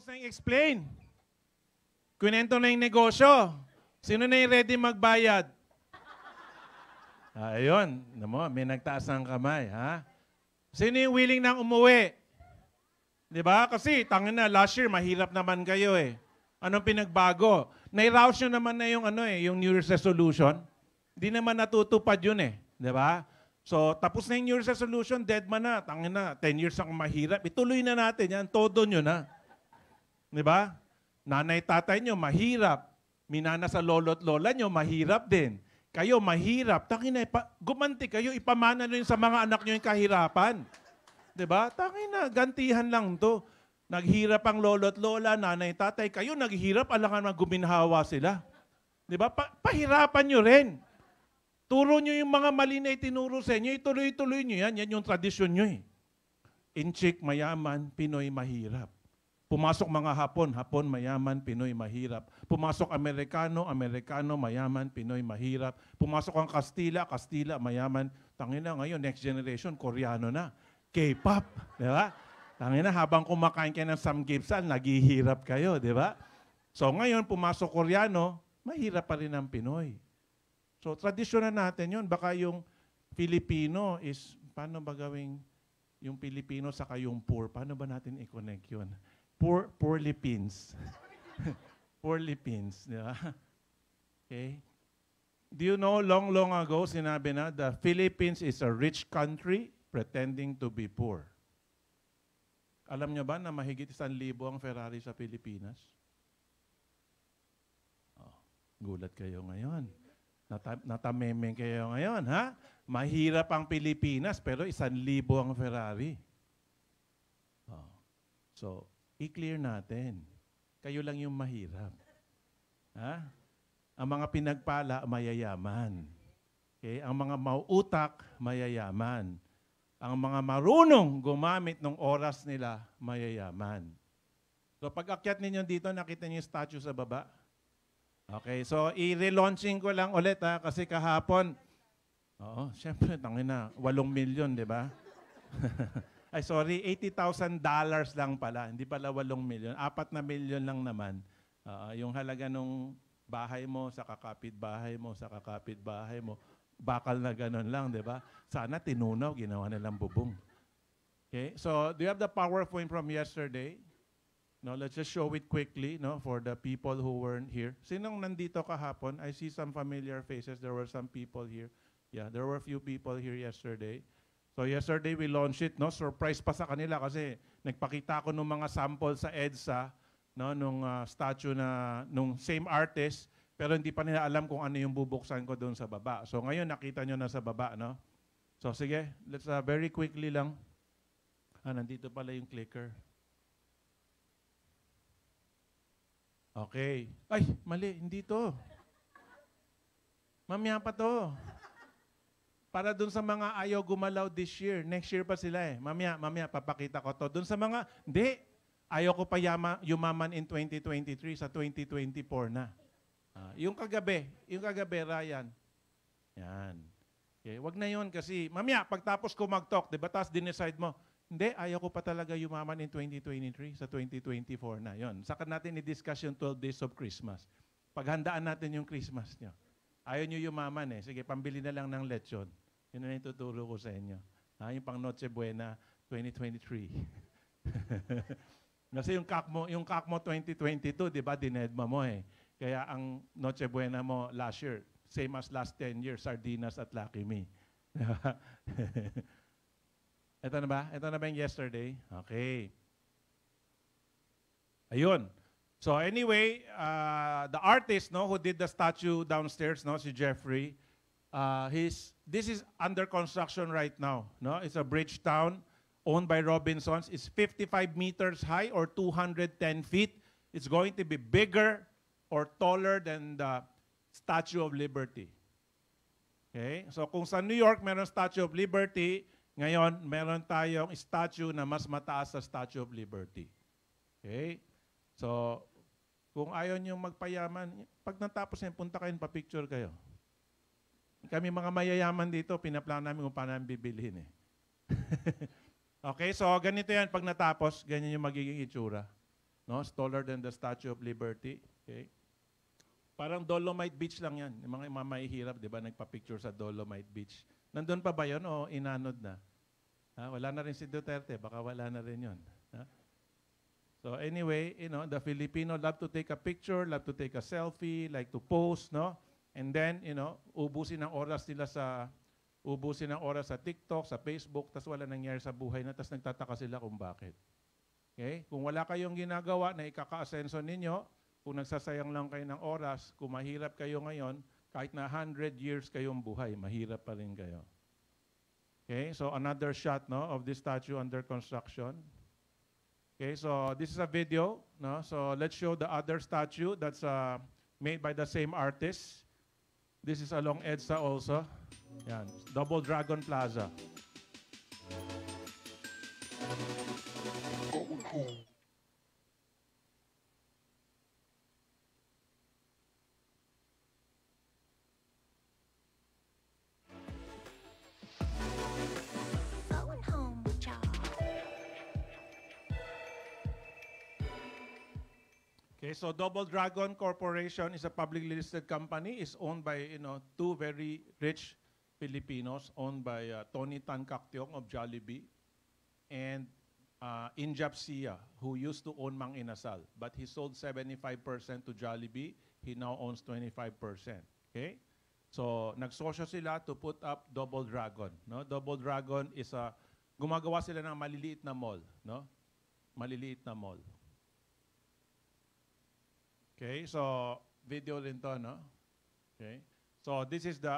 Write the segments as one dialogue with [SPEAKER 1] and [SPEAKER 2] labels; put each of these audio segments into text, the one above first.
[SPEAKER 1] Tapos na yung explain. Kwento na yung negosyo. Sino na yung ready magbayad? Ayun. May nagtaas ng kamay. Ha? Sino yung willing nang umuwi? Di ba? Kasi, tangin na, last year, mahirap naman kayo eh. Anong pinagbago? Nai-rouse nyo naman na yung, yung New Year's resolution. Di naman natutupad yun eh. Di ba? So, tapos na yung New Year's resolution, dead man na. Tangin na, 10 years ang mahirap. Ituloy na natin yan. Todo nyo na. Di ba? Nanay, tatay nyo, mahirap. Minana sa lolo't lola nyo, mahirap din. Kayo, mahirap. Tangin na, gumanti kayo, ipamana nyo sa mga anak nyo yung kahirapan. Di ba? Tangin na, gantihan lang to. Naghirap ang lolo't lola, nanay, tatay. Kayo, naghirap, alangan na guminhawa sila. Di ba? Pahirapan nyo rin. Turo nyo yung mga mali na itinuro sa inyo, ituloy-tuloy nyo yan. Yan yung tradisyon nyo eh. Inchik, mayaman, Pinoy, mahirap. Pumasok mga Hapon, Hapon, mayaman, Pinoy, mahirap. Pumasok Amerikano, Amerikano, mayaman, Pinoy, mahirap. Pumasok ang Kastila, Kastila, mayaman. Tangina ngayon, next generation, Koreano na. K-pop, di ba? Tangina, habang kumakain kayo ng samgipsal, naghihirap kayo, di ba? So ngayon, pumasok Koreano, mahirap pa rin ang Pinoy. So tradisyon na natin yun. Baka yung Filipino is, paano ba gawing yung Filipino saka yung poor? Paano ba natin i-connect yun? Poorly pins. Poorly pins. Di ba? Okay. Do you know, long ago, sinabi na, the Philippines is a rich country pretending to be poor. Alam niyo ba na mahigit 1,000 ang Ferrari sa Pilipinas? Oh, gulat kayo ngayon. Natamemeng kayo ngayon, ha? Mahirap ang Pilipinas, pero 1,000 ang Ferrari. Oh. So, i-clear natin. Kayo lang yung mahirap. Ha? Ang mga pinagpala, mayayaman. Okay? Ang mga mauutak, mayayaman. Ang mga marunong gumamit ng oras nila, mayayaman. So pag akyat ninyo dito, nakita niyo yung statue sa baba? Okay, so i-relaunching ko lang ulit ha, kasi kahapon, syempre, tangin na, 8 milyon, di ba? Ay, sorry, $80,000 lang pala. Hindi pala 8 milyon. 4 na milyon lang naman. Yung halaga nung bahay mo sa kakapit-bahay mo, sa kakapit-bahay mo, bakal na ganun lang, di ba? Sana tinunaw, ginawa nilang bubong. Okay, so do you have the PowerPoint from yesterday? No, let's just show it quickly, no, for the people who weren't here. Sinong nandito kahapon? I see some familiar faces. There were some people here. Yeah, there were a few people here yesterday. So yesterday we launched it, no? Surprise pa sa kanila kasi nagpakita ko ng mga sample sa EDSA, no, nung statue na nung same artist, pero hindi pa nila alam kung ano yung bubuksan ko doon sa baba. So ngayon nakita nyo na sa baba, no? So sige, let's very quickly lang. Nandito pala yung clicker. Okay. Ay, mali, hindi to. Mamaya pa to. Para dun sa mga ayaw gumalaw this year. Next year pa sila eh. Mamaya, papakita ko to. Dun sa mga, hindi, ayaw ko pa yumaman in 2023, sa 2024 na. Yung kagabi, Ryan. Yan. Okay, wag na yun kasi, mamaya, pagtapos ko mag-talk, diba, tapos dinecide mo, hindi, ayaw ko pa talaga yumaman in 2023, sa 2024 na. Yun. Saka natin i-discuss yung 12 days of Christmas. Paghandaan natin yung Christmas nyo. Ayaw nyo yumaman eh. Sige, pambili na lang ng lechon. Yun na yung tuturo ko sa inyo. Yung pang Noche Buena 2023. Kasi yung kak mo 2022, di ba, dinedma mo eh. Kaya ang Noche Buena mo last year, same as last 10 years, sardinas at Lucky Me. Ito na ba? Ito na ba yung yesterday? Okay. Ayun. So anyway, the artist, no, who did the statue downstairs, no, si Jeffrey, this is under construction right now. No? It's a bridge town owned by Robinsons. It's 55 meters high or 210 feet. It's going to be bigger or taller than the Statue of Liberty. Okay? So kung sa New York meron Statue of Liberty, ngayon meron tayong statue na mas mataas sa Statue of Liberty. Okay? So kung ayaw nyo magpayaman, pag natapos yan, punta kayo, pa-picture kayo. Kami mga mayayaman dito, pinaplano namin kung paano namin bibilhin eh. Okay, so ganito yan, pag natapos, ganyan yung magiging itsura. No? It's taller than the Statue of Liberty. Okay? Parang Dolomite Beach lang yan. Yung mga mahihirap, di ba, nagpa-picture sa Dolomite Beach. Nandun pa ba yun o inanod na? Ha? Wala na rin si Duterte, baka wala na rin yun. Ha? So anyway, the Filipino love to take a picture, love to take a selfie, like to post, no? And then, ubusin ang oras sa TikTok, sa Facebook, tas wala nangyari sa buhay na, tas nagtataka sila kung bakit. Okay? Kung wala kayong ginagawa na ikaka-asenso ninyo, kung nagsasayang lang kayo ng oras, kung mahirap kayo ngayon, kahit na 100 years kayong buhay, mahirap pa rin kayo. Okay, so another shot, no, of this statue under construction. Okay, so this is a video, no? So let's show the other statue that's made by the same artist. This is along EDSA also. Yan, Double Dragon Plaza. Okay, so Double Dragon Corporation is a publicly listed company. It's owned by two very rich Filipinos, owned by Tony Tan Caktiong of Jollibee and Injap Sia, who used to own Mang Inasal, but he sold 75% to Jollibee. He now owns 25%. Okay, so nagsosyo sila to put up Double Dragon. No, Double Dragon is gumagawa sila ng maliliit na mall, no, maliliit na mall. Okay, so video rin to, no? Okay. So this is the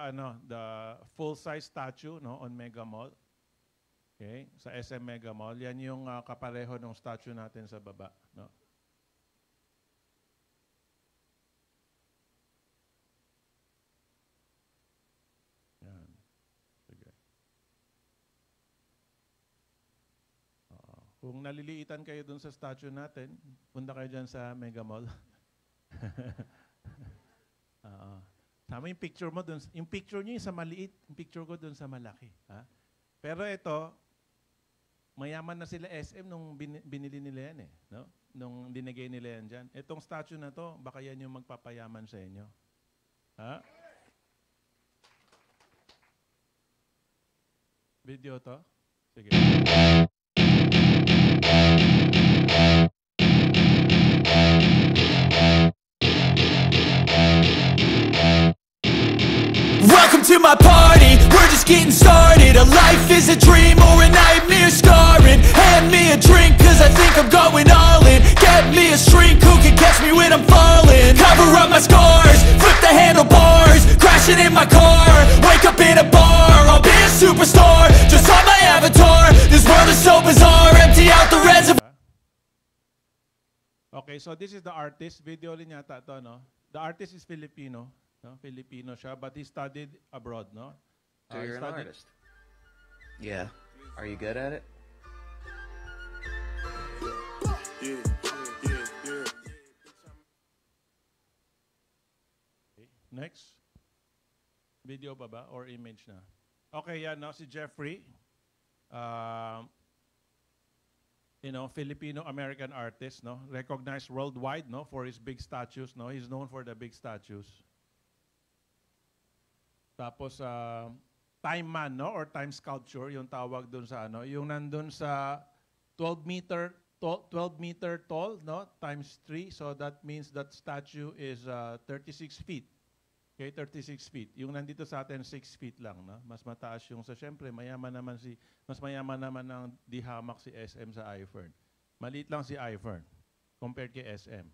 [SPEAKER 1] full-size statue, no, on Mega Mall. Okay, sa SM Mega Mall. Yan yung kapareho ng statue natin sa baba, no? Yan. Sige. Kung naliliitan kayo dun sa statue natin, punta kayo dyan sa Mega Mall. Tama yung picture mo dun. Yung picture niyo yung sa maliit, yung picture ko dun sa malaki. Ha? Pero ito, mayaman na sila SM nung binili nila yan eh. No? Nung dinagay nila yan dyan. Itong statue na to, baka yan yung magpapayaman sa inyo. Ha? Video to? Sige.
[SPEAKER 2] To my party, we're just getting started. A life is a dream or a nightmare scarring. Hand me a drink cause I think I'm going all in. Get me a shrink who can catch me when I'm falling. Cover up my scars, flip the handlebars. Crashing in my car, wake up in a bar. I'll be a superstar, just on my avatar. This world is so bizarre, empty out the reservoir.
[SPEAKER 1] Okay, so this is the artist. Video rin yata to, no? The artist is Filipino. No? Filipino siya, but he studied abroad, no?
[SPEAKER 3] So you're an artist? Yeah. Are you good at it?
[SPEAKER 1] Okay. Next. Video pa ba? Or image na? Okay, yan, no? Si Jeffrey. Filipino-American artist, no? Recognized worldwide, no? For his big statues, no? He's known for the big statues. Tapos, time man, no? Or time sculpture, yung tawag dun sa yung nandun sa 12 meter tall, no? Times 3. So that means that statue is 36 feet. Okay, 36 feet. Yung nandito sa atin, 6 feet lang, no? Mas mataas yung syempre, mas mayaman naman ng dihamak si SM sa iFern. Maliit lang si iFern compared kay SM.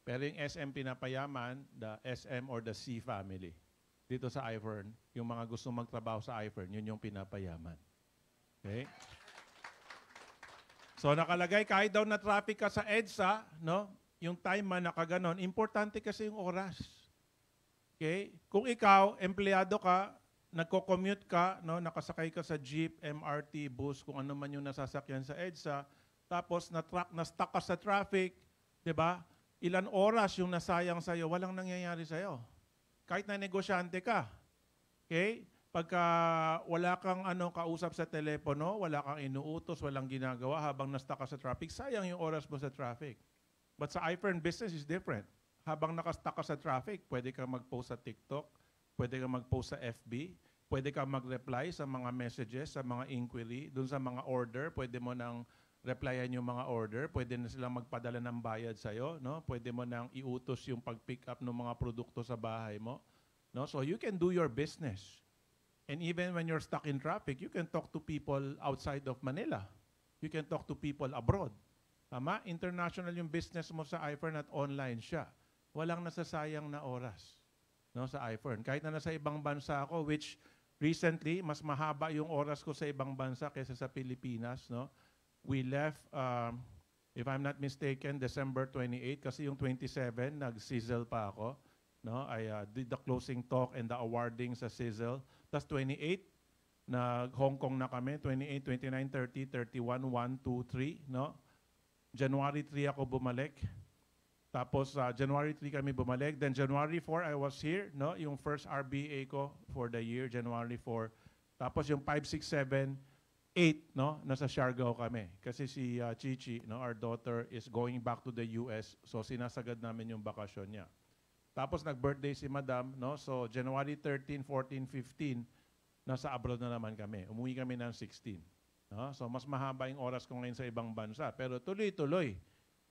[SPEAKER 1] Pero yung SM pinapayaman, the SM or the C family. Dito sa iFern, yung mga gusto magtrabaho sa iFern, yun yung pinapayaman. Okay? So nakalagay, kahit daw na traffic ka sa EDSA, no? Yung time man nakaganon, importante kasi yung oras. Okay? Kung ikaw, empleyado ka, nagko-commute ka, no? Nakasakay ka sa jeep, MRT, bus, kung ano man yung nasasakyan sa EDSA, tapos na-stuck ka sa traffic, di ba? Ilan oras yung nasayang sa'yo, walang nangyayari sa'yo. Kahit na negosyante ka. Okay? Pagka wala kang kausap sa telepono, wala kang inuutos, walang ginagawa habang nasta ka sa traffic, sayang yung oras mo sa traffic. But sa iFern business is different. Habang nakastuck ka sa traffic, pwede ka mag-post sa TikTok, pwede ka mag-post sa FB, pwede ka mag-reply sa mga messages, sa mga inquiry, dun sa mga order, pwede mo nang replyan yung mga order, pwede na silang magpadala ng bayad sa'yo, no? Pwede mo nang iutos yung pag-pick up ng mga produkto sa bahay mo. No? So you can do your business. And even when you're stuck in traffic, you can talk to people outside of Manila. You can talk to people abroad. Tama? International yung business mo sa iFern at online siya. Walang nasasayang na oras, no, sa iFern. Kahit na nasa ibang bansa ako, which recently, mas mahaba yung oras ko sa ibang bansa kaysa sa Pilipinas. No? We left, if I'm not mistaken, December 28, kasi yung 27, nag-sizzle pa ako. No? I did the closing talk and the awarding sa sizzle. Tapos 28, nag-Hong Kong na kami. 28, 29, 30, 31, 1, 2, 3. No? January 3 ako bumalik. Tapos January 3 kami bumalik. Then January 4 I was here, no? Yung first RBA ko for the year, January 4. Tapos yung 5, 6, 7, 8, no? Nasa Siargao kami. Kasi si Chichi, no, our daughter, is going back to the US. So sinasagad namin yung bakasyon niya. Tapos nag-birthday si Madam, no? So January 13, 14, 15, nasa abroad na naman kami. Umuwi kami ng 16. No? So mas mahaba yung oras ko ngayon sa ibang bansa. Pero tuloy-tuloy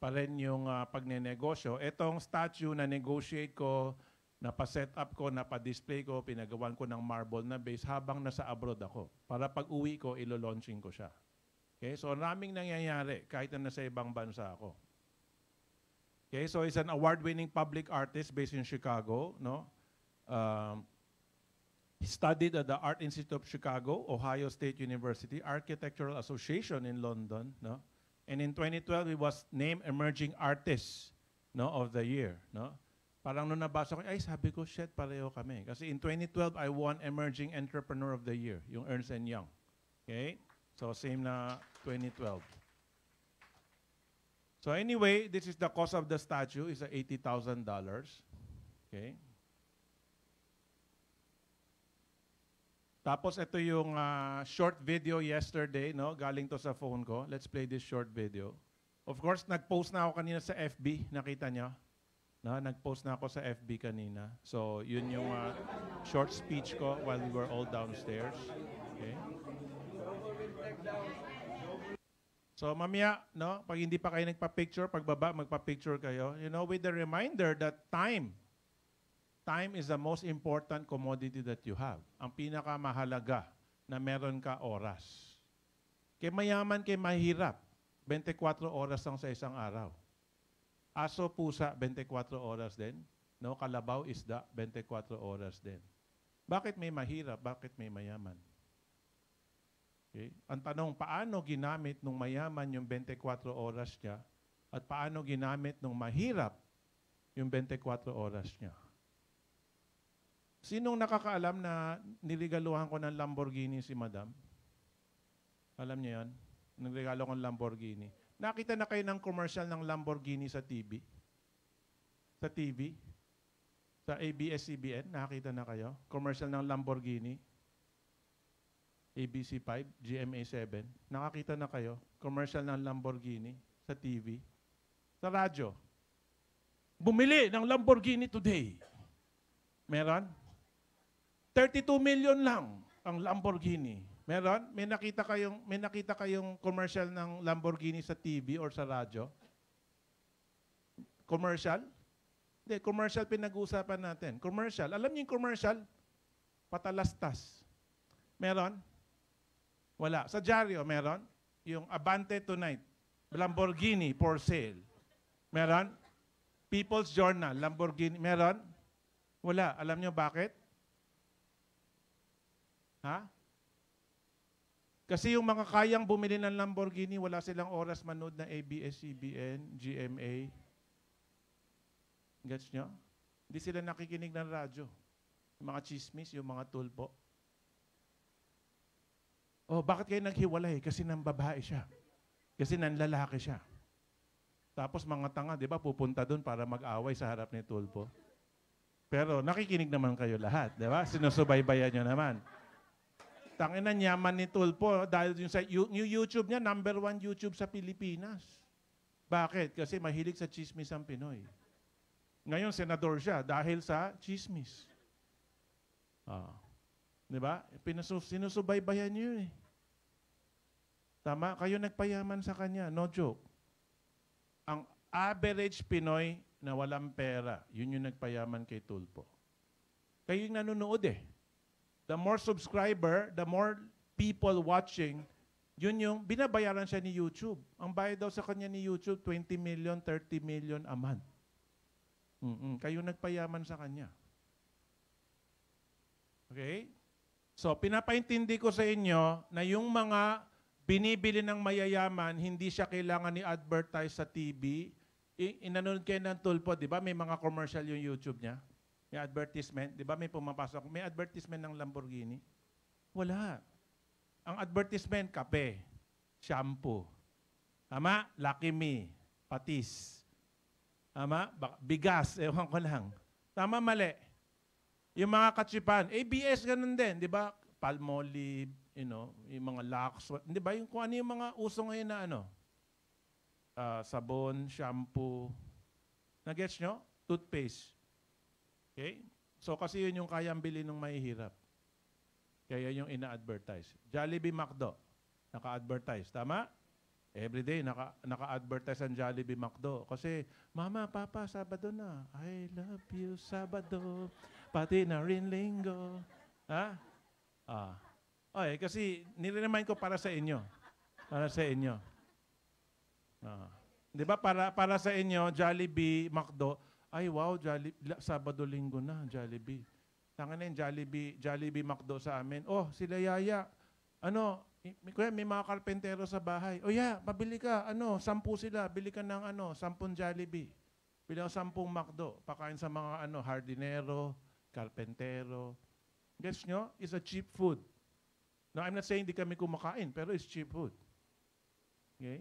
[SPEAKER 1] pa rin yung pagnenegosyo. Etong statue na negotiate ko, napa-set up ko, napa-display ko, pinagawan ko ng marble na base habang nasa abroad ako. Para pag uwi ko, ilo-launching ko siya. Okay? So maraming nangyayari kahit na nasa ibang bansa ako. Okay? So he's an award-winning public artist based in Chicago. No? He studied at the Art Institute of Chicago, Ohio State University, Architectural Association in London. No? And in 2012, he was named Emerging Artist, no, of the Year. No? Parang nung nabasa ko, ay sabi ko, shit, pareho kami. Kasi in 2012, I won Emerging Entrepreneur of the Year, yung Ernst & Young. Okay? So same na 2012. So anyway, this is the cost of the statue. It's $80,000. Okay? Tapos ito yung short video yesterday, no? Galing to sa phone ko. Let's play this short video. Of course, nag-post na ako kanina sa FB. Nakita nyo? No? Nag-post na ako sa FB kanina. So, yun yung short speech ko while we were all downstairs. Okay? So, mamaya, no? Pag hindi pa kayo nagpa-picture, pagbaba, magpa-picture kayo. You know, with the reminder that time is the most important commodity that you have. Ang pinakamahalaga na meron ka oras. Kay mayaman, kay mahirap, 24 oras lang sa isang araw. Aso, pusa, 24 oras din. No, kalabaw, isda, 24 oras din. Bakit may mahirap? Bakit may mayaman? Okay? Ang tanong, paano ginamit nung mayaman yung 24 oras niya at paano ginamit nung mahirap yung 24 oras niya? Sinong nakakaalam na niligaluhan ko ng Lamborghini si Madam? Alam niyo yan? Nagregalo ko ng Lamborghini. Nakita na kayo ng commercial ng Lamborghini sa TV? Sa TV? Sa ABS-CBN? Nakita na kayo? Commercial ng Lamborghini? ABC5, GMA7? Nakakita na kayo? Commercial ng Lamborghini sa TV? Sa radyo? Bumili ng Lamborghini today. Meron? 32 million lang ang Lamborghini. Meron? May nakita kayong commercial ng Lamborghini sa TV or sa radyo? Commercial? Hindi, commercial pinag-uusapan natin. Commercial. Alam niyo yung commercial? Patalastas. Meron? Wala. Sa dyaryo, meron? Yung Abante Tonight. Lamborghini for sale. Meron? People's Journal. Lamborghini. Meron? Wala. Alam niyo bakit? Ha? Kasi yung mga kayang bumili ng Lamborghini, wala silang oras manood ng ABS-CBN, GMA. Gets nyo? Hindi sila nakikinig ng radyo. Yung mga chismis, yung mga tulpo. Oh, bakit kayo naghiwalay? Kasi nang babae siya. Kasi nang lalaki siya. Tapos mga tanga, di ba, pupunta doon para mag-away sa harap ni tulpo. Pero nakikinig naman kayo lahat, di ba? Sinusubaybayan nyo naman. Tangina, yaman ni Tulpo dahil yung sa yung YouTube niya, #1 YouTube sa Pilipinas. Bakit? Kasi mahilig sa chismis ang Pinoy. Ngayon, senador siya dahil sa chismis. Di ba? Sinusubaybayan niyo eh. Tama? Kayo nagpayaman sa kanya. No joke. Ang average Pinoy na walang pera, yun yung nagpayaman kay Tulfo. Kayo yung nanonood eh. The more subscriber, the more people watching, yun yung binabayaran siya ni YouTube. Ang bayad daw sa kanya ni YouTube, 20 million, 30 million a month. Kayo nagpayaman sa kanya. Okay? So, pinapaintindi ko sa inyo na yung mga binibili ng mayayaman, hindi siya kailangan ni-advertise sa TV. Inanood kayo ng Tulfo, di ba? May mga commercial yung YouTube niya. May advertisement. Di ba may pumapasok? May advertisement ng Lamborghini? Wala. Ang advertisement, kape, shampoo. Tama? Lucky Me, patis. Tama? Bigas, ewan ko lang. Tama, mali. Yung mga katsipan, ABS ganun din, di ba? Palmolive, yung mga Lux, di ba? Yung kung ano yung mga uso ngayon na sabon, shampoo. Nag-gets nyo? Toothpaste. Okay? So kasi yun yung kayang bili ng mahihirap. Kaya yung ina-advertise. Jollibee McDo, naka-advertise. Tama? Everyday, naka-advertise ang Jollibee McDo. Kasi, Mama, Papa, Sabado na. I love you, Sabado. Pati na rin Linggo. Ha? Okay, kasi nire-remind ko para sa inyo. Para sa inyo. Di ba, para sa inyo, Jollibee McDo, ay wow, Sabado, Linggo na, Jollibee. Tanga na yung Jollibee McDo sa amin. Oh, sila Yaya. May mga karpentero sa bahay. Oh yeah, pabili ka. 10 sila. Bili ka ng 10 Jollibee. Bili ka 10 McDo. Pakain sa mga hardinero, karpentero. Guess nyo? It's a cheap food. Now, I'm not saying di kami kumakain, pero it's cheap food. Okay?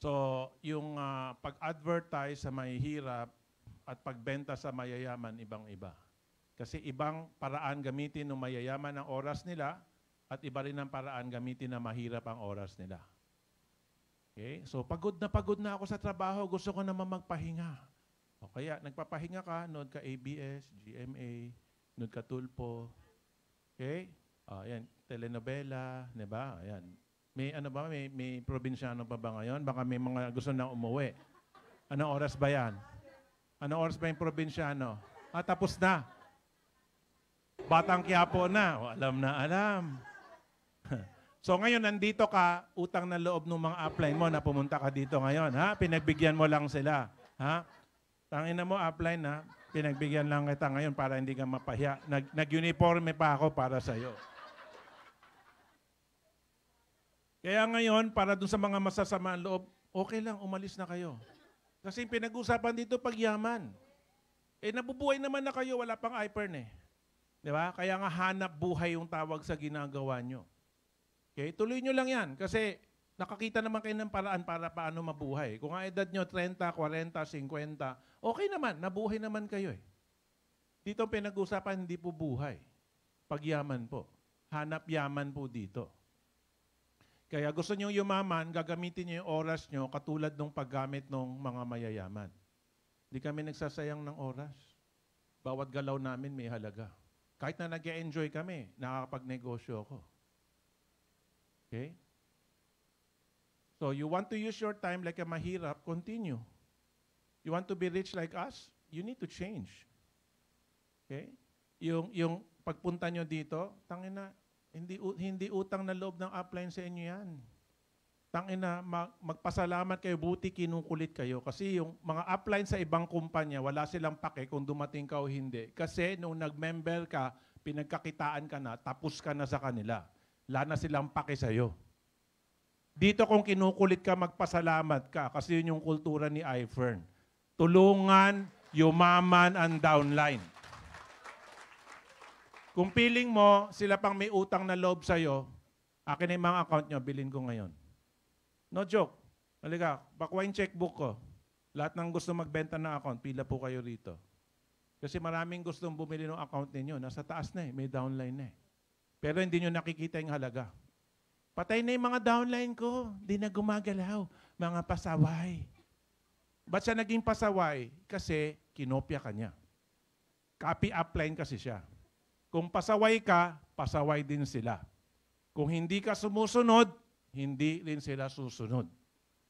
[SPEAKER 1] So, yung pag-advertise sa mahihirap at pagbenta sa mayayaman, ibang-iba. Kasi ibang paraan gamitin ng mayayaman ang oras nila at iba rin ang paraan gamitin na mahirap ang oras nila. Okay? So, pagod na ako sa trabaho, gusto ko naman magpahinga. O kaya, nagpapahinga ka, nood ka ABS, GMA, nood ka Tulfo. Okay? Ayan, telenovela, di ba? Ayan. May probinsyano pa ba ngayon? Baka may mga gusto nang umuwi. Anong oras ba yan? Anong oras ba yung probinsyano? Tapos na. Batang Quiapo na. Alam na, alam. So ngayon, nandito ka, utang na loob ng mga upline mo na pumunta ka dito ngayon. Ha? Pinagbigyan mo lang sila. Ha? Tangina mo, upline ha? Pinagbigyan lang kita ngayon para hindi ka mapahiya. Nag-uniforme pa ako para sa'yo. Kaya ngayon, para dun sa mga masasamang loob, okay lang, umalis na kayo. Kasi pinag-usapan dito pagyaman. Nabubuhay naman na kayo, wala pang iPern eh. Di ba? Kaya nga hanap buhay yung tawag sa ginagawa nyo. Okay? Tuloy nyo lang yan. Kasi nakakita naman kayo ng paraan para paano mabuhay. Kung ang edad nyo 30, 40, 50, okay naman, nabuhay naman kayo eh. Dito pinag-usapan, hindi po buhay. Pagyaman po. Hanap yaman po dito. Kaya gusto nyo yumaman, gagamitin nyo yung oras nyo katulad ng paggamit ng mga mayayaman. Hindi kami nagsasayang ng oras. Bawat galaw namin may halaga. Kahit na nag-enjoy kami, nakakapag-negosyo ako. Okay? So, you want to use your time like a mahirap, continue. You want to be rich like us, you need to change. Okay? Yung pagpunta nyo dito, tangina, hindi utang na loob ng upline sa inyo yan. Tangina, magpasalamat kayo, buti kinukulit kayo. Kasi yung mga upline sa ibang kumpanya, wala silang pake kung dumating ka o hindi. Kasi nung nag-member ka, pinagkakitaan ka na, tapos ka na sa kanila. Wala na silang pake sa'yo. Dito kung kinukulit ka, magpasalamat ka. Kasi yun yung kultura ni iFern. Tulungan, yumaman, ang downline. Kung feeling mo, sila pang may utang na loob sa'yo, akin na yung mga account nyo, bilhin ko ngayon. No joke. Halika, pakuha yung checkbook ko. Lahat ng gusto magbenta ng account, pila po kayo rito. Kasi maraming gustong bumili ng account ninyo. Nasa taas na eh, may downline na eh. Pero hindi nyo nakikita yung halaga. Patay na yung mga downline ko. Hindi na gumagalaw. Mga pasaway. Ba't siya naging pasaway? Kasi kinopya ka niya. Copy upline kasi siya. Kung pasaway ka, pasaway din sila. Kung hindi ka sumusunod, hindi rin sila susunod.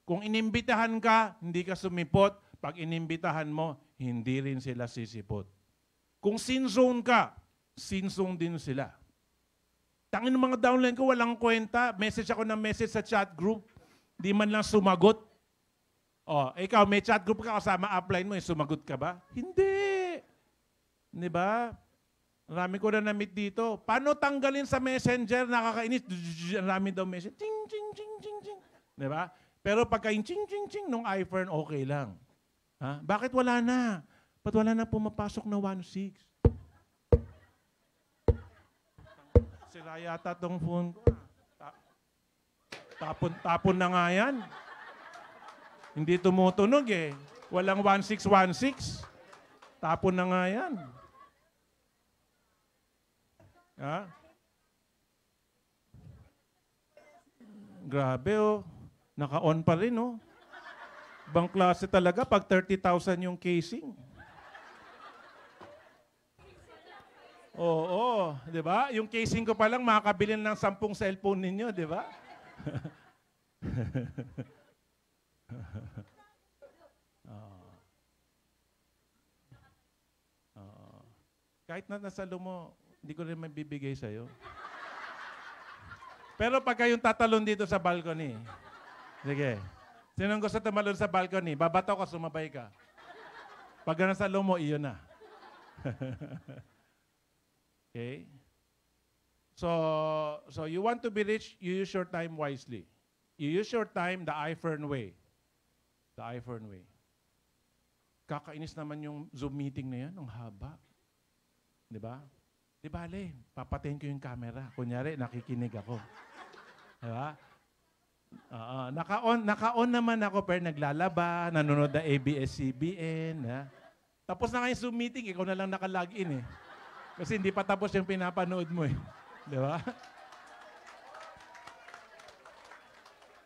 [SPEAKER 1] Kung inimbitahan ka, hindi ka sumipot. Pag inimbitahan mo, hindi rin sila sisipot. Kung sinzone ka, sinzone din sila. Tangin ng mga downline ko, walang kwenta. Message ako ng message sa chat group. Di man lang sumagot. O, ikaw, may chat group ka kasama upline mo, sumagot ka ba? Hindi. Di ba? Marami ko na na-meet dito. Paano tanggalin sa messenger? Nakakainis. Ang rami daw message. Ching, ching, ching, ching, ching. Di ba? Pero pagka yung ching, ching, ching nung iPhone, okay lang. Ha? Bakit wala na? Ba't wala na pumapasok na 1.6? Sira yata tong phone ko. Tapon na nga yan. Hindi tumutunog eh. Walang 1616. Tapon na nga yan. Ha? Grabe oh. Naka-on pa rin oh. Ibang klase talaga pag 30,000 yung casing. Oo, di ba? Yung casing ko pa lang makakabili ng 10 cellphone ninyo, di ba? Kahit na nasa mo, hindi ko rin mabibigay sa'yo. Pero pag kayong tatalon dito sa balcony, sige. Sinong gusto tumalon sa balcony? Babato ko, sumabay ka. Pag nasa mo, iyon na. Okay? So you want to be rich, you use your time wisely. You use your time the iPhone way. The iPhone way. Kakainis naman yung Zoom meeting na yan, ang haba. Di ba? Di bale, papatayin ko yung camera. Kunyari, nakikinig ako. Di ba? Naka-on naman ako, pero naglalaba, nanonood na ABS-CBN. Ha? Tapos na nga yung Zoom meeting, ikaw na lang naka-login eh. Kasi hindi pa tapos yung pinapanood mo eh. Di ba?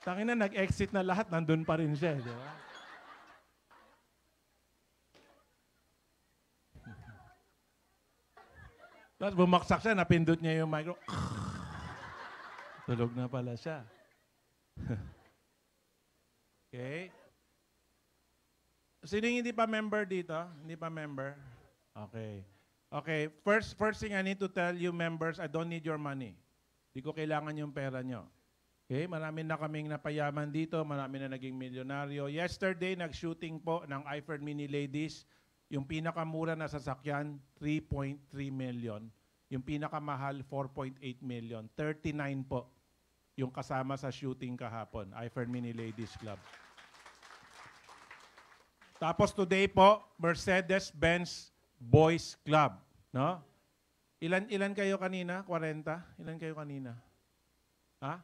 [SPEAKER 1] Tangin na, nag-exit na lahat, nandun pa rin siya. Di ba? Tapos bumaksak siya, napindot niya yung micro. Tulog na pala siya. Okay? Sino yung hindi pa member dito? Hindi pa member? Okay. Okay, first thing I need to tell you members, I don't need your money. Hindi ko kailangan yung pera nyo. Okay, marami na kaming napayaman dito, marami na naging milyonaryo. Yesterday, nag-shooting po ng iPhone Mini Ladies. Yung pinakamura na sasakyan, 3.3 million. Yung pinakamahal, 4.8 million. 39 po yung kasama sa shooting kahapon, iPhone Mini Ladies Club. Tapos today po, Mercedes-Benz Boys Club. No? Ilan kayo kanina? 40? Ilan kayo kanina? Ha?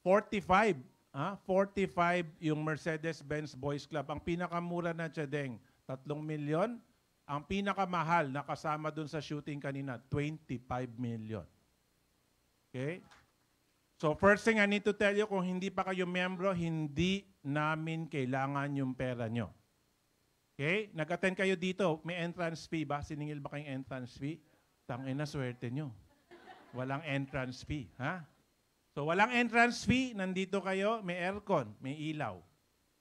[SPEAKER 1] 45. Ha? 45 yung Mercedes-Benz Boys Club. Ang pinakamura na tiyadeng, 3 million. Ang pinakamahal na kasama dun sa shooting kanina, 25 million. Okay? So first thing I need to tell you, kung hindi pa kayo membro, hindi namin kailangan yung pera nyo. Okay? Nag-attend kayo dito, may entrance fee ba? Siningil ba kayong entrance fee? Tangina, swerte nyo. Walang entrance fee. Ha? So walang entrance fee, nandito kayo, may aircon, may ilaw.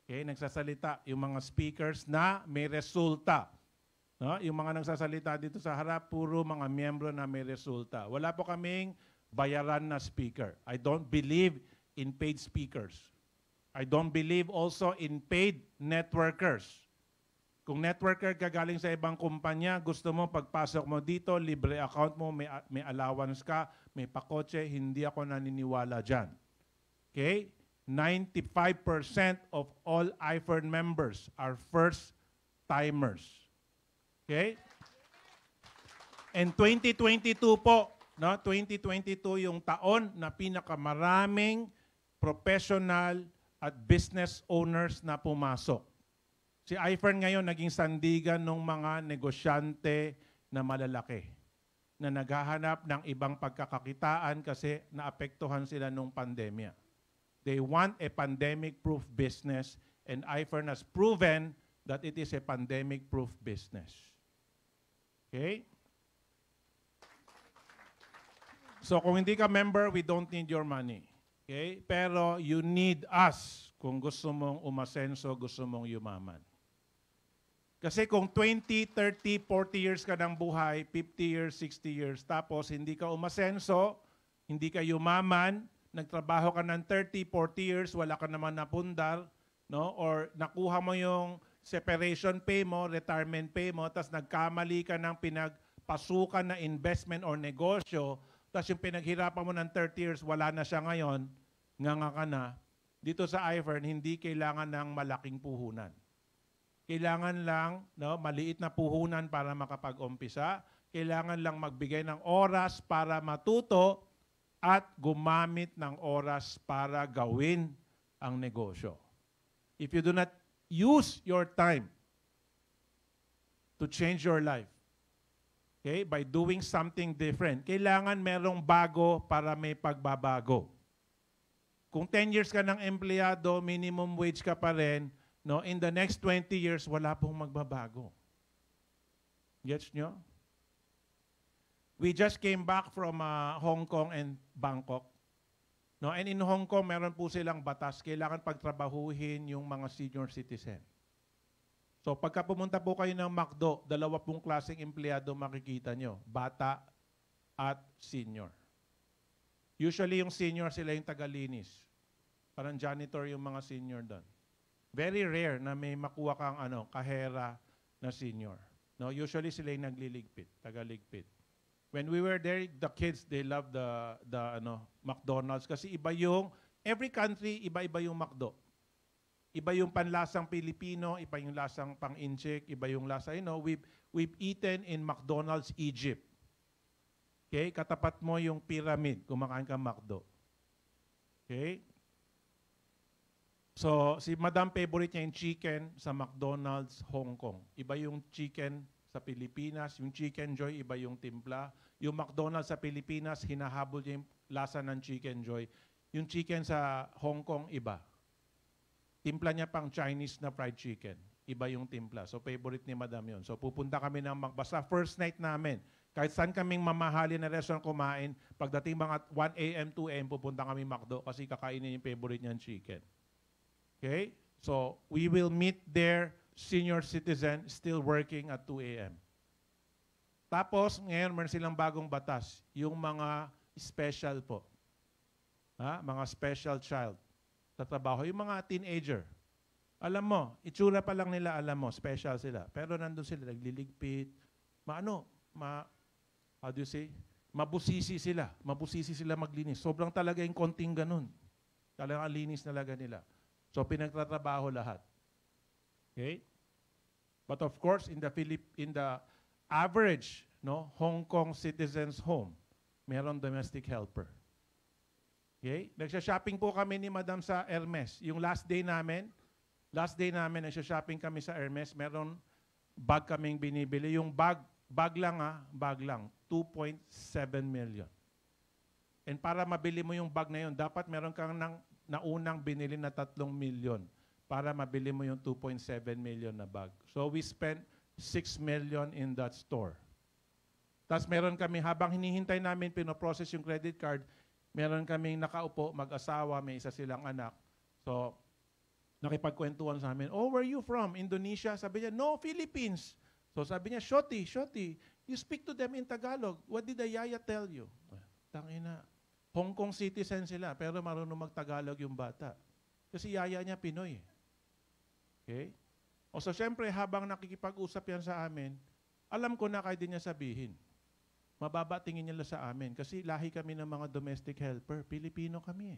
[SPEAKER 1] Okay? Nagsasalita yung mga speakers na may resulta. No? Yung mga nagsasalita dito sa harap, puro mga miyembro na may resulta. Wala po kaming bayaran na speaker. I don't believe in paid speakers. I don't believe also in paid networkers. Kung networker ka galing sa ibang kumpanya, gusto mo pagpasok mo dito, libre account mo, may allowance ka, may pakotse, hindi ako naniniwala dyan. Okay? 95% of all iPhone members are first-timers. Okay? And 2022 po, no? 2022 yung taon na pinakamaraming professional at business owners na pumasok. Si iPhone ngayon naging sandigan ng mga negosyante na malalaki na naghahanap ng ibang pagkakakitaan kasi naapektuhan sila nung pandemya. They want a pandemic-proof business, and iFern has proven that it is a pandemic-proof business. Okay? So kung hindi ka member, we don't need your money. Okay? Pero you need us kung gusto mong umasenso, gusto mong yumaman. Kasi kung 20, 30, 40 years ka ng buhay, 50 years, 60 years, tapos hindi ka umasenso, hindi ka yumaman, nagtrabaho ka ng 30, 40 years, wala ka naman napundar, no? Or nakuha mo yung separation pay mo, retirement pay mo, tapos nagkamali ka ng pinagpasukan na investment or negosyo, tapos yung pinaghirapan mo ng 30 years, wala na siya ngayon, nga ka na. Dito sa iFern, hindi kailangan ng malaking puhunan. Kailangan lang, no, maliit na puhunan para makapag-umpisa. Kailangan lang magbigay ng oras para matuto at gumamit ng oras para gawin ang negosyo. If you do not use your time to change your life, okay, by doing something different, kailangan merong bago para may pagbabago. Kung 10 years ka ng empleyado, minimum wage ka pa rin, no, in the next 20 years, wala pong magbabago. Gets nyo? We just came back from Hong Kong and Bangkok. No, and in Hong Kong, meron po silang batas. Kailangan pagtrabahuhin yung mga senior citizen. So pagka pumunta po kayo ng McDo, 2 klaseng empleyado makikita nyo. Bata at senior. Usually yung senior sila yung tagalinis. Parang janitor yung mga senior doon. Very rare na may makuha kang kahera na senior. No, usually sila yung nagliligpit, tagaligpit. When we were there, the kids, they love the McDonald's kasi iba yung every country iba-iba yung McDo. Iba yung panlasang Pilipino, iba yung lasang pang-incheck, iba yung lasa, we've eaten in McDonald's Egypt. Okay? Katapat mo yung pyramid, kumakain ka McDo. Okay? So, si Madam favorite niya yung chicken sa McDonald's Hong Kong. Iba yung chicken sa Pilipinas, yung Chicken Joy, iba yung timpla. Yung McDonald's sa Pilipinas, hinahabol niya yung lasa ng Chicken Joy. Yung chicken sa Hong Kong, iba. Timpla niya pang Chinese na fried chicken. Iba yung timpla. So, favorite ni Madam yun. So, pupunta kami ng basta first night namin. Kahit saan kaming mamahali na restaurant kumain, pagdating mga 1 a.m., 2 a.m., pupunta kami McDo kasi kakainin yung favorite niyang chicken. Okay? So, we will meet their senior citizen still working at 2 a.m. Tapos, ngayon, meron silang bagong batas. Yung mga special po. Mga special child sa trabaho. Yung mga teenager. Alam mo, itsura pa lang nila, alam mo, special sila. Pero nandun sila, nagliligpit. How do you say? Mabusisi sila. Mabusisi sila maglinis. Sobrang talaga yung konting ganun. Talagang linis talaga nila. So, pinagtatrabaho lahat. Okay? But of course, in the average Hong Kong citizens' home, meron domestic helper. Okay? Nagsha-shopping po kami ni Madam sa Hermes. Yung last day namin, nagsha-shopping kami sa Hermes. Meron bag kaming binibili. Yung bag lang, 2.7 million. And para mabili mo yung bag na yun, dapat meron kang naunang binili na 3 million para mabili mo yung 2.7 million na bag. So we spent 6 million in that store. Tapos meron kami, habang hinihintay namin pinoprocess yung credit card, meron kaming nakaupo, mag-asawa, may isa silang anak. So, nakipagkwentuhan sa amin, oh, where are you from? Indonesia? Sabi niya, no, Philippines. So sabi niya, Shoti, you speak to them in Tagalog. What did the yaya tell you? Tangina. Hong Kong citizen sila, pero marunong mag-Tagalog yung bata. Kasi yaya niya Pinoy. Okay? O so, syempre, habang nakikipag-usap yan sa amin, alam ko na kahit din niya sabihin. Mababa tingin nila sa amin. Kasi lahi kami ng mga domestic helper. Pilipino kami.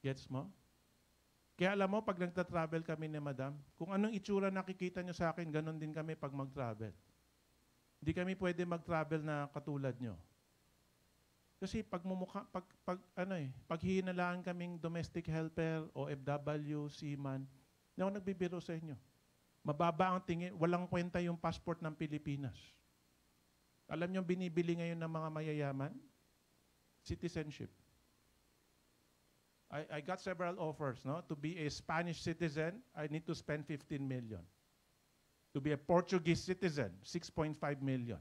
[SPEAKER 1] Gets mo? Kaya alam mo, pag nagta-travel kami ni Madam, kung anong itsura nakikita niyo sa akin, ganun din kami pag mag-travel. Hindi kami pwede mag-travel na katulad niyo. Kasi pag hinalaan kaming domestic helper, OFW, seaman, hindi ako nagbibiro sa inyo. Mababa ang tingin, walang kwenta yung passport ng Pilipinas. Alam niyo binibili ngayon ng mga mayayaman? Citizenship. I got several offers, no? To be a Spanish citizen, I need to spend 15 million. To be a Portuguese citizen, 6.5 million.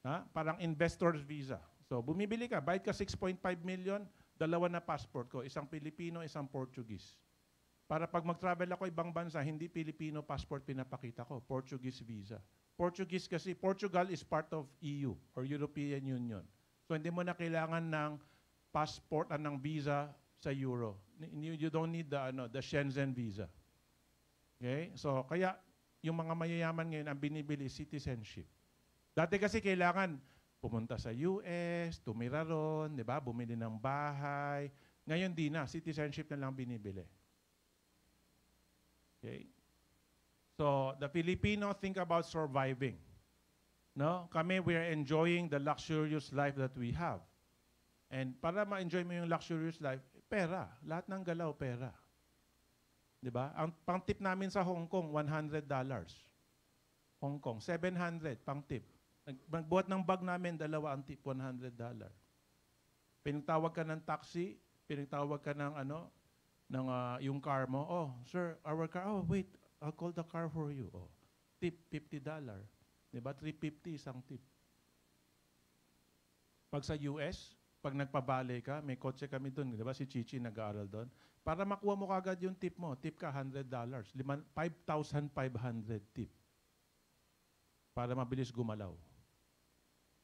[SPEAKER 1] Ha? Parang investor's visa. So, bumibili ka, bayad ka 6.5 million, dalawa na passport ko, isang Pilipino, isang Portuguese. Para pag mag-travel ako ibang bansa, hindi Filipino passport pinapakita ko, Portuguese visa. Portuguese kasi, Portugal is part of EU or European Union. So, hindi mo na kailangan ng passport ng visa sa Euro. You don't need the Shenzhen visa. Okay? So, kaya yung mga mayayaman ngayon ang binibili citizenship. Dati kasi kailangan pumunta sa US, tumira ron, di ba? Bumili ng bahay. Ngayon di na, citizenship na lang binibili. Okay? So, the Filipino think about surviving. No? Kami, we are enjoying the luxurious life that we have. And para ma-enjoy mo yung luxurious life, pera. Lahat ng galaw, pera. Di ba? Ang pang-tip namin sa Hong Kong, $100. Hong Kong, 700 pang-tip. Magbuhat ng bag namin, dalawa ang tip, $100. Pinagtawag ka ng taxi, pinagtawag ka ng yung car mo. Oh, sir, our car. Oh, wait, I'll call the car for you. Oh, tip, $50. Di ba? 350 isang tip. Pag sa US, pag nagpabale ka, may kotse kami doon. Di ba si Chichi nag-aaral doon? Para makuha mo kagad yung tip mo, tip ka $100. 5,500 tip. Para mabilis gumalaw.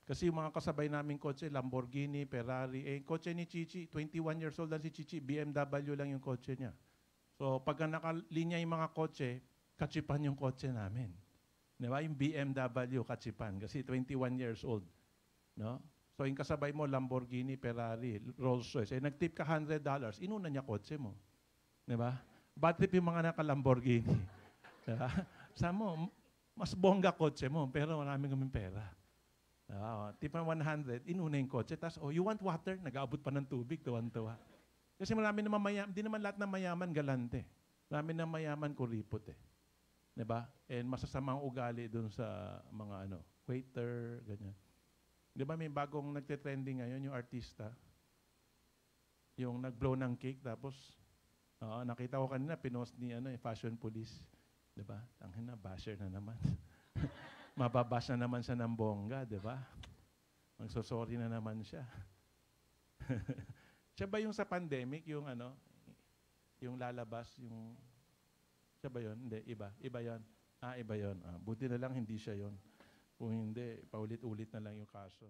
[SPEAKER 1] Kasi yung mga kasabay naming kotse, Lamborghini, Ferrari, kotse ni Chichi, 21 years old lang si Chichi, BMW lang yung kotse niya. So pag nakalinya yung mga kotse, katsipan yung kotse namin. Di ba? Yung BMW, katsipan. Kasi 21 years old. No? So yung kasabay mo, Lamborghini, Ferrari, Rolls-Royce. Nag-tip ka $100, inuna niya kotse mo. Di ba? Bad trip yung mga naka-Lamborghini. Di ba? Sa mo, mas bongga kotse mo, pero maraming kaming pera. Tip ng 100, inuna yung kotse. Tapos, oh, you want water? Nag-aabot pa ng tubig, tuwan-tuwa. Kasi marami naman mayaman, hindi naman lahat ng mayaman galante. Marami ng mayaman kuripot eh. Diba? And masasamang ugali dun sa mga waiter, ganyan. Diba may bagong nagte-trending ngayon, yung artista. Yung nag-blow ng cake, tapos, nakita ko kanina, pinost ni fashion police. Diba? Tangin na, basher na naman. Mababash na naman siya ng bongga, di ba? Magsosorry na naman siya. Siya ba yung sa pandemic, yung yung lalabas, yung, siya ba yun? Hindi, iba. Iba yun. Iba yun. Buti na lang hindi siya yun. Kung hindi, paulit-ulit na lang yung kaso.